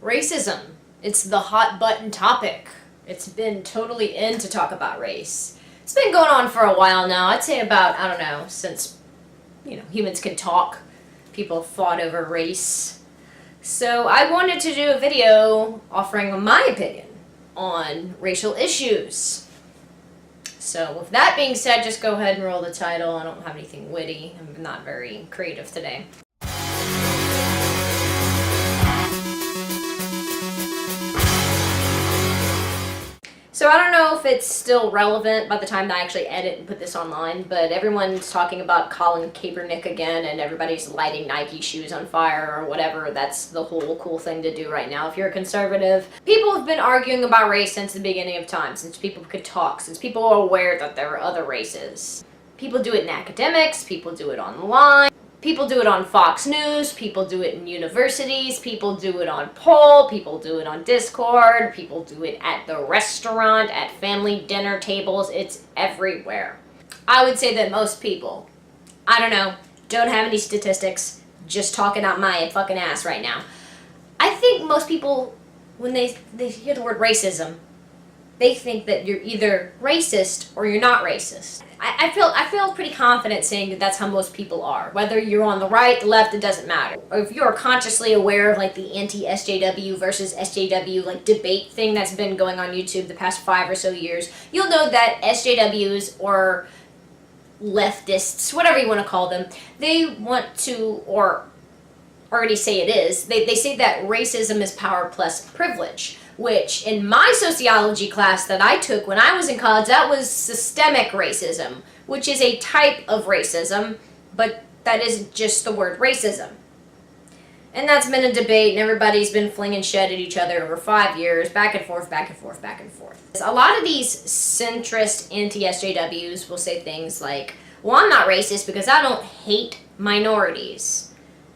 Racism. It's the hot button topic. It's been totally in to talk about race. It's been going on for a while now. I'd say about, I don't know, since, humans can talk. People fought over race. So I wanted to do a video offering my opinion on racial issues. So with that being said, just go ahead and roll the title. I don't have anything witty. I'm not very creative today. So I don't know if it's still relevant by the time that I actually edit and put this online, but everyone's talking about Colin Kaepernick again, and everybody's lighting Nike shoes on fire or whatever. That's the whole cool thing to do right now if you're a conservative. People have been arguing about race since the beginning of time, since people could talk, since people are aware that there are other races. People do it in academics, people do it online. People do it on Fox News, people do it in universities, people do it on poll, people do it on Discord, people do it at the restaurant, at family dinner tables. It's everywhere. I would say that most people, I don't know, don't have any statistics, just talking out my fucking ass right now. I think most people, when they hear the word racism, they think that you're either racist or you're not racist. I feel pretty confident saying that that's how most people are. Whether you're on the right, the left, it doesn't matter. Or if you're consciously aware of like the anti-SJW versus SJW like debate thing that's been going on YouTube the past 5 or so years, you'll know that SJWs or leftists, whatever you want to call them, they want to, or already say it is, they say that racism is power plus privilege. Which, in my sociology class that I took when I was in college, that was systemic racism, which is a type of racism, but that isn't just the word racism. And that's been a debate, and everybody's been flinging shit at each other over 5 years, back and forth, back and forth, back and forth. A lot of these centrist anti-SJWs will say things like, well, I'm not racist because I don't hate minorities.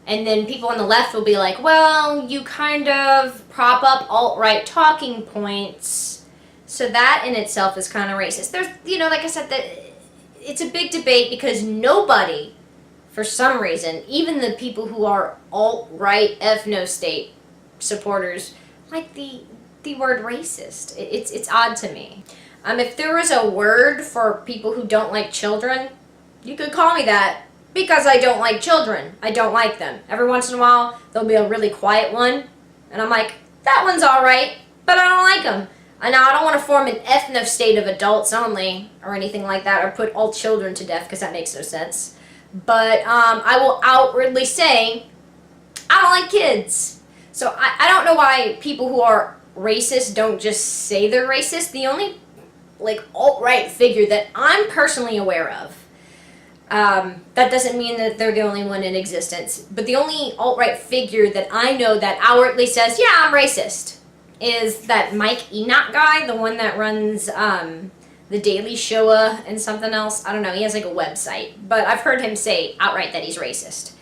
And then people on the left will be like, well, you kind of prop up alt-right talking points. So that in itself is kind of racist. There's, like I said, it's a big debate because nobody, for some reason, even the people who are alt-right ethno-state supporters, like the word racist. It's odd to me. If there was a word for people who don't like children, you could call me that. Because I don't like children. I don't like them. Every once in a while, there'll be a really quiet one, and I'm like, that one's alright, but I don't like them. And now I don't want to form an ethno-state of adults only, or anything like that, or put all children to death, because that makes no sense. But I will outwardly say, I don't like kids. So I don't know why people who are racist don't just say they're racist. The only, alt-right figure that I'm personally aware of, that doesn't mean that they're the only one in existence, but the only alt-right figure that I know that outwardly says, yeah, I'm racist, is that Mike Enoch guy, the one that runs The Daily Show and something else. I don't know, he has like a website, but I've heard him say outright that he's racist.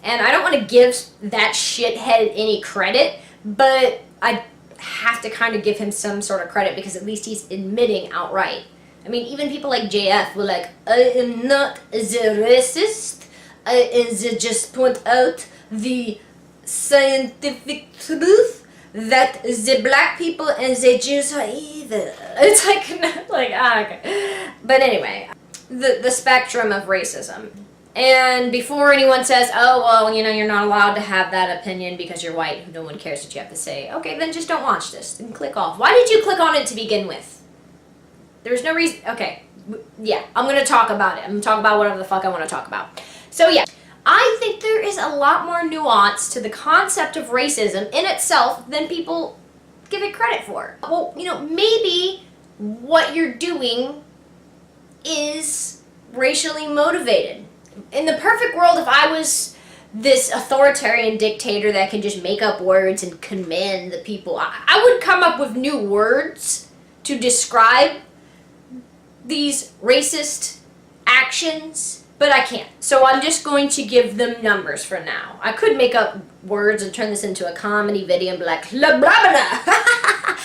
And I don't want to give that shithead any credit, but I have to kind of give him some sort of credit because at least he's admitting outright. I mean, even people like JF were like, I am not the racist, I just point out the scientific truth that the black people and the Jews are evil. It's okay. But anyway, the spectrum of racism. And before anyone says, oh, well, you're not allowed to have that opinion because you're white, no one cares what you have to say. Okay, then just don't watch this and click off. Why did you click on it to begin with? There's no reason. Okay, yeah, I'm going to talk about it. I'm going to talk about whatever the fuck I want to talk about. So yeah, I think there is a lot more nuance to the concept of racism in itself than people give it credit for. Well, maybe what you're doing is racially motivated. In the perfect world, if I was this authoritarian dictator that can just make up words and command the people, I would come up with new words to describe these racist actions, but I can't. So I'm just going to give them numbers for now. I could make up words and turn this into a comedy video and be like, la blah blah,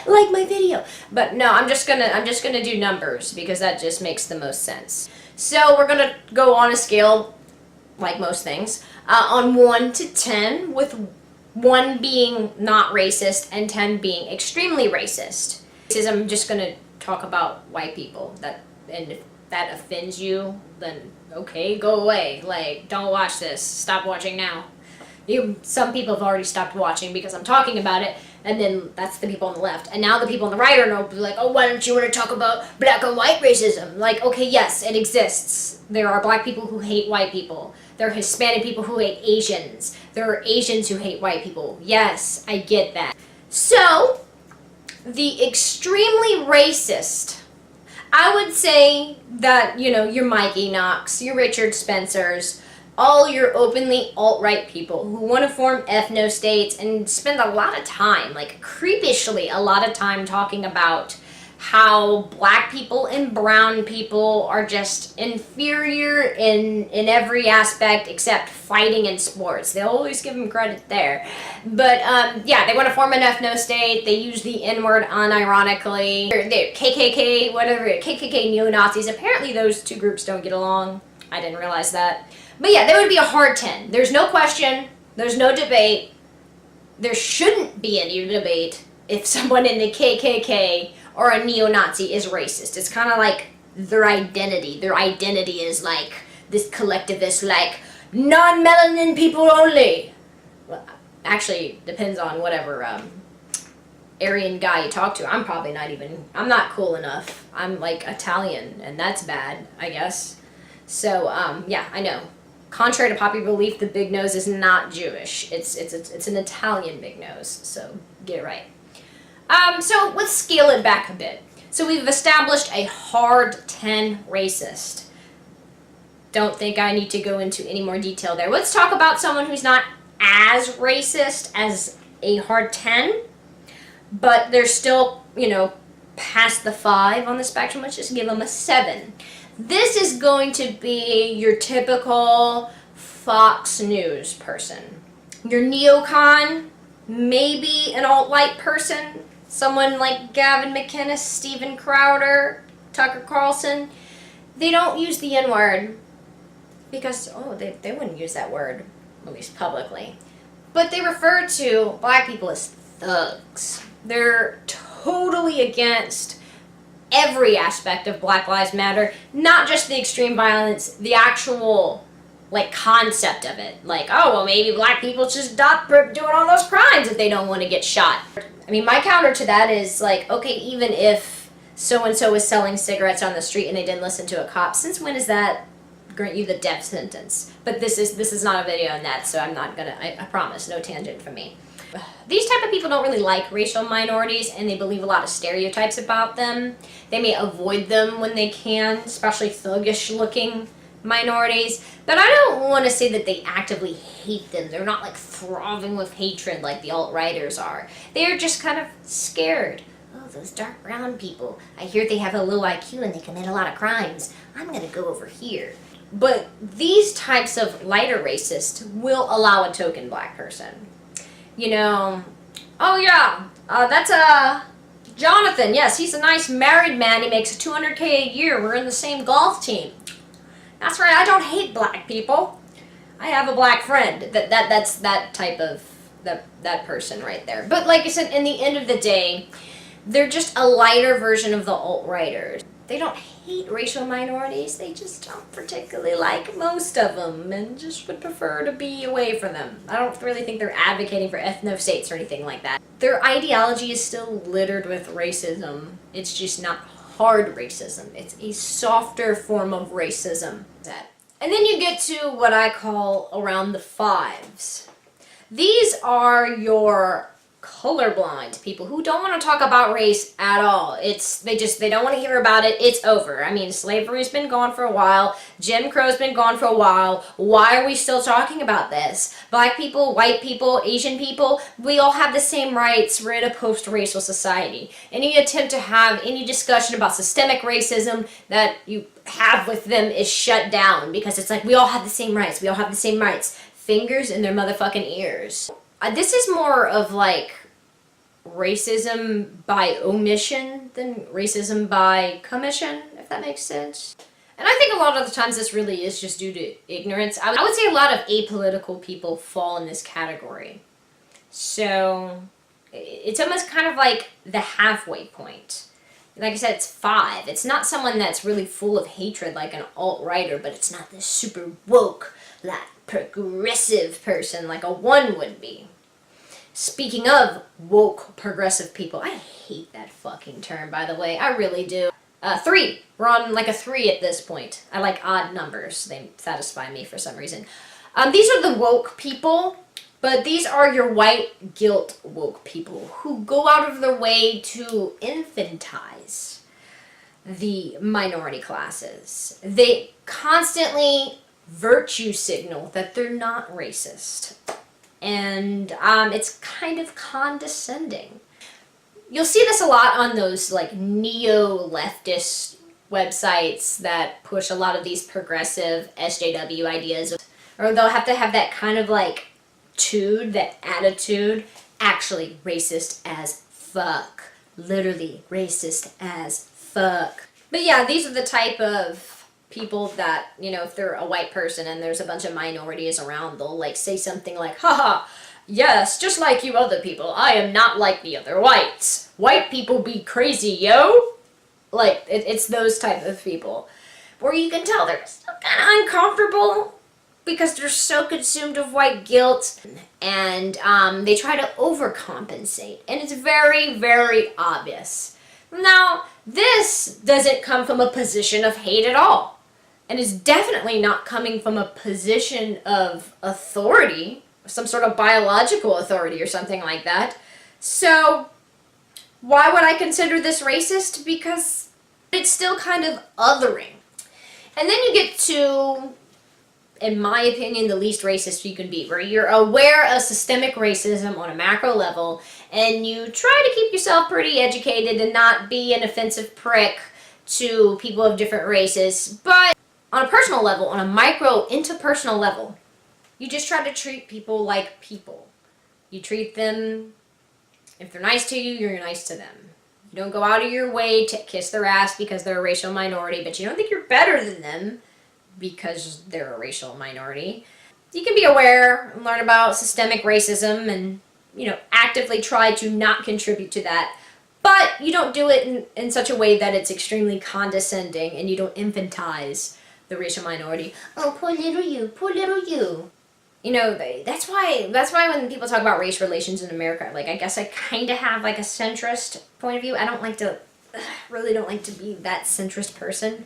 like my video. But no, I'm just gonna do numbers because that just makes the most sense. So we're gonna go on a scale, like most things, on 1 to 10, with 1 being not racist and 10 being extremely racist. I'm just gonna talk about white people, and if that offends you, then okay, go away. Like, don't watch this. Stop watching now. Some people have already stopped watching because I'm talking about it, and then that's the people on the left. And now the people on the right are like, oh, why don't you want to talk about black and white racism? Like, okay, yes, it exists. There are black people who hate white people. There are Hispanic people who hate Asians. There are Asians who hate white people. Yes, I get that. So, the extremely racist, I would say that, your Mikey Knox, your Richard Spencers, all your openly alt-right people who want to form ethno-states and spend a lot of time, like creepishly a lot of time, talking about how black people and brown people are just inferior in every aspect except fighting and sports. They always give them credit there. But yeah, they want to form an ethno-state. They use the N-word unironically. They're KKK, whatever, KKK neo-Nazis. Apparently those two groups don't get along. I didn't realize that. But yeah, that would be a hard 10. There's no question. There's no debate. There shouldn't be any debate if someone in the KKK or a neo-Nazi is racist. It's kind of like their identity. Their identity is like this collectivist, like, non-melanin people only. Well, actually, depends on whatever Aryan guy you talk to. I'm not cool enough. I'm like Italian, and that's bad, I guess. So, yeah, I know. Contrary to popular belief, the big nose is not Jewish. It's an Italian big nose, so get it right. So let's scale it back a bit. So we've established a hard 10 racist. Don't think I need to go into any more detail there. Let's talk about someone who's not as racist as a hard 10, but they're still, past the 5 on the spectrum. Let's just give them a 7. This is going to be your typical Fox News person. Your neocon, maybe an alt-right person, someone like Gavin McInnes, Steven Crowder, Tucker Carlson. They don't use the N-word because, they wouldn't use that word, at least publicly. But they refer to black people as thugs. They're totally against every aspect of Black Lives Matter, not just the extreme violence, the actual, concept of it. Like, oh, well, maybe black people should stop doing all those crimes if they don't want to get shot. I mean, my counter to that is, okay, even if so-and-so was selling cigarettes on the street and they didn't listen to a cop, since when does that grant you the death sentence? But this is not a video on that, so I'm not gonna, I promise, no tangent from me. These type of people don't really like racial minorities, and they believe a lot of stereotypes about them. They may avoid them when they can, especially thuggish-looking minorities. But I don't want to say that they actively hate them. They're not, throbbing with hatred like the alt-righters are. They're just kind of scared. Oh, those dark brown people. I hear they have a low IQ and they commit a lot of crimes. I'm going to go over here. But these types of lighter racists will allow a token black person. Oh yeah, that's Jonathan. Yes, he's a nice married man. He makes $200K a year. We're in the same golf team. That's right. I don't hate black people. I have a black friend. That's that type of that person right there. But like I said, in the end of the day, they're just a lighter version of the alt-righters. They don't hate racial minorities. They just don't particularly like most of them and just would prefer to be away from them. I don't really think they're advocating for ethno-states or anything like that. Their ideology is still littered with racism. It's just not hard racism. It's a softer form of racism. And then you get to what I call around the 5s. These are your colorblind people who don't want to talk about race at all. They don't want to hear about it. It's over. I mean, slavery's been gone for a while. Jim Crow's been gone for a while. Why are we still talking about this? Black people, white people, Asian people, we all have the same rights. We're in a post-racial society. Any attempt to have any discussion about systemic racism that you have with them is shut down because it's like, we all have the same rights. We all have the same rights. Fingers in their motherfucking ears. This is more of racism by omission than racism by commission, if that makes sense. And I think a lot of the times this really is just due to ignorance. I would say a lot of apolitical people fall in this category. So it's almost kind of like the halfway point. Like I said, it's 5. It's not someone that's really full of hatred like an alt-righter, but it's not this super woke, like progressive person like a 1 would be. Speaking of woke progressive people, I hate that fucking term, by the way. I really do. 3. We're on like a 3 at this point. I like odd numbers. They satisfy me for some reason. These are the woke people, but these are your white guilt woke people who go out of their way to infantize the minority classes. They constantly virtue signal that they're not racist. And it's kind of condescending. You'll see this a lot on those like neo-leftist websites that push a lot of these progressive SJW ideas. Or they'll have to have that kind of like that attitude. Actually racist as fuck. Literally racist as fuck. But yeah, these are the type of people that, you know, if they're a white person and there's a bunch of minorities around, they'll like say something like, haha, yes, just like you other people, I am not like the other whites. White people be crazy, yo. Like, it's those type of people. Where you can tell they're still kind of uncomfortable because they're so consumed of white guilt. And they try to overcompensate. And it's very, very obvious. Now, this doesn't come from a position of hate at all. And is definitely not coming from a position of authority, some sort of biological authority or something like that. So, why would I consider this racist? Because it's still kind of othering. And then you get to, in my opinion, the least racist you can be, where you're aware of systemic racism on a macro level, and you try to keep yourself pretty educated and not be an offensive prick to people of different races, but on a personal level, on a micro, interpersonal level, you just try to treat people like people. You treat them, if they're nice to you, you're nice to them. You don't go out of your way to kiss their ass because they're a racial minority, but you don't think you're better than them because they're a racial minority. You can be aware and learn about systemic racism and, you know, actively try to not contribute to that. But you don't do it in such a way that it's extremely condescending and you don't infantilize the racial minority. Oh, poor little you, poor little you. You know, that's why when people talk about race relations in America, like, I guess I kind of have like a centrist point of view. I don't like to, really don't like to be that centrist person.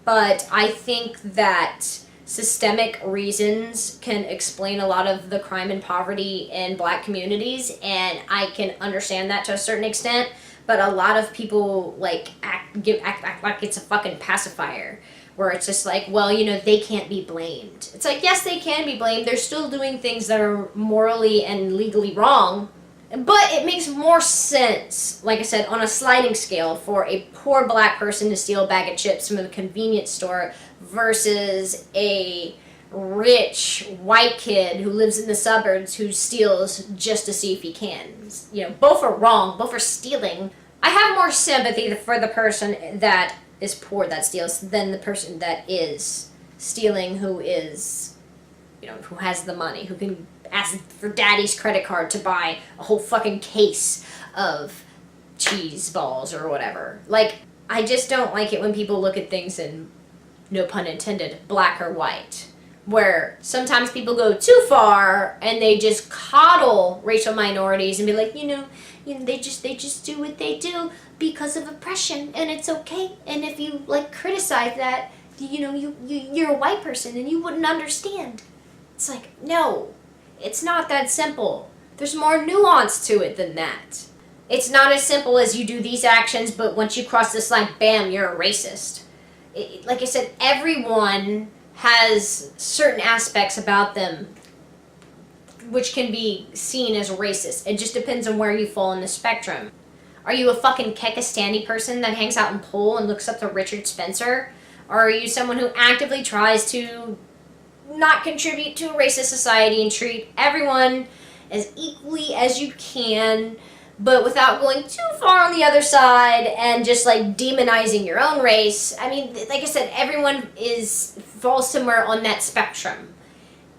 But I think that systemic reasons can explain a lot of the crime and poverty in black communities, and I can understand that to a certain extent. But a lot of people like act like it's a fucking pacifier, where it's just like, well, you know, they can't be blamed. It's like, yes, they can be blamed. They're still doing things that are morally and legally wrong. But it makes more sense, like I said, on a sliding scale, for a poor black person to steal a bag of chips from a convenience store versus a rich white kid who lives in the suburbs who steals just to see if he can. You know, both are wrong. Both are stealing. I have more sympathy for the person that is poor that steals than the person that is stealing who is, you know, who has the money, who can ask for daddy's credit card to buy a whole fucking case of cheese balls or whatever. Like, I just don't like it when people look at things in, no pun intended, black or white. Where sometimes people go too far and they just coddle racial minorities and be like, you know, they just do what they do because of oppression, and it's okay. And if you like criticize that, you know, you're a white person and you wouldn't understand. It's like, no, it's not that simple. There's more nuance to it than that. It's not as simple as you do these actions, but once you cross this line, bam, you're a racist. Like I said, everyone has certain aspects about them which can be seen as racist. It just depends on where you fall in the spectrum. Are you a fucking Kekistani person that hangs out in Pool and looks up to Richard Spencer? Or are you someone who actively tries to not contribute to a racist society and treat everyone as equally as you can, but without going too far on the other side and just like demonizing your own race? I mean, like I said, everyone falls somewhere on that spectrum.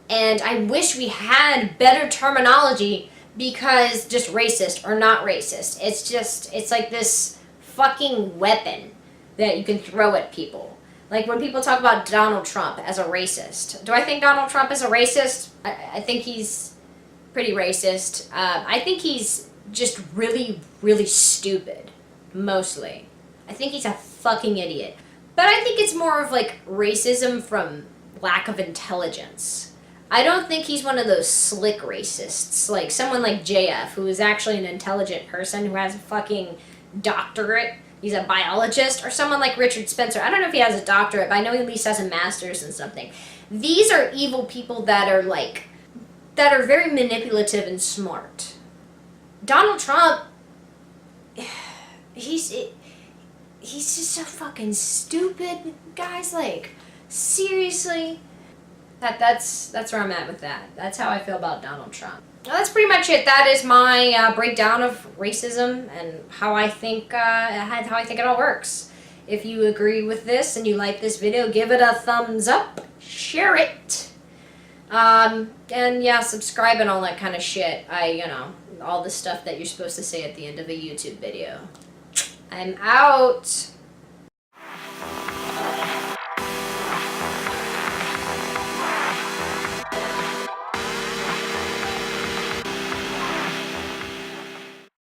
And I wish we had better terminology because just racist or not racist. It's like this fucking weapon that you can throw at people. Like when people talk about Donald Trump as a racist. Do I think Donald Trump is a racist? I think he's pretty racist. I think he's just really, really stupid, mostly. I think he's a fucking idiot. But I think it's more of like racism from lack of intelligence. I don't think he's one of those slick racists, like someone like JF, who is actually an intelligent person who has a fucking doctorate. He's a biologist, or someone like Richard Spencer. I don't know if he has a doctorate, but I know he at least has a master's in something. These are evil people that are very manipulative and smart. Donald Trump, he's just so fucking stupid, guys. Like, seriously. That's where I'm at with that. That's how I feel about Donald Trump. Well, that's pretty much it. That is my breakdown of racism and how I think it all works. If you agree with this and you like this video, give it a thumbs up, share it, and yeah, subscribe and all that kind of shit. All the stuff that you're supposed to say at the end of a YouTube video. I'm out.